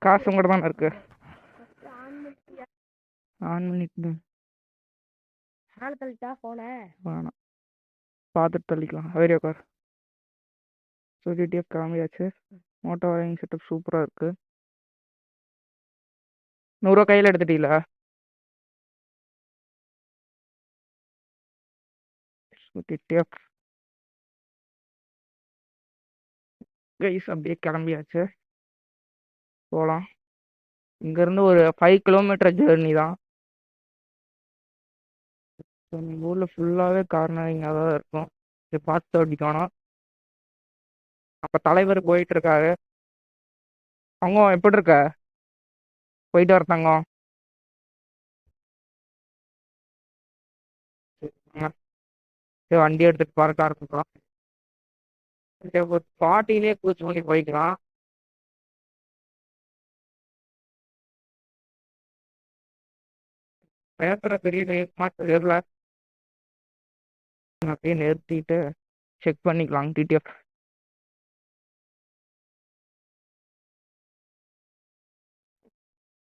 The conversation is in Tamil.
காசு கூட தானே இருக்கு. ஆன் பண்ணிட்டு வேணாம், பார்த்துட்டு தள்ளிக்கலாம். வேறு கார். ஸோ டிடிஎஃப் கிளம்பியாச்சு. மோட்டோ வரையிங் செட்டப் சூப்பராக இருக்குது. 100 கையில் எடுத்துட்டீங்களா? டிடிஎஃப் கைஸ் அப்படியே கிளம்பியாச்சு. போகலாம். இங்கேருந்து ஒரு 5 கிலோமீட்டர் ஜேர்னி தான். ஸோ எங்கள் ஊரில் ஃபுல்லாகவே கார்னரிங்காக தான் இருக்கும். இது பார்த்து ஓட்டிக்கணும். அப்போ தலைவர் போயிட்டு இருக்காரு. தங்கம் எப்படி இருக்க? போயிட்டு வர தங்கம். சரி, வண்டி எடுத்துகிட்டு பார்க்க ஆரம்பிக்கலாம். ஒரு பாட்டிலே கூச்சு பண்ணி போய்க்கலாம். பேசுகிற பெரிய தெரியல. அப்படியே நிறுத்திட்டு செக் பண்ணிக்கலாம் டிடிஎஃப்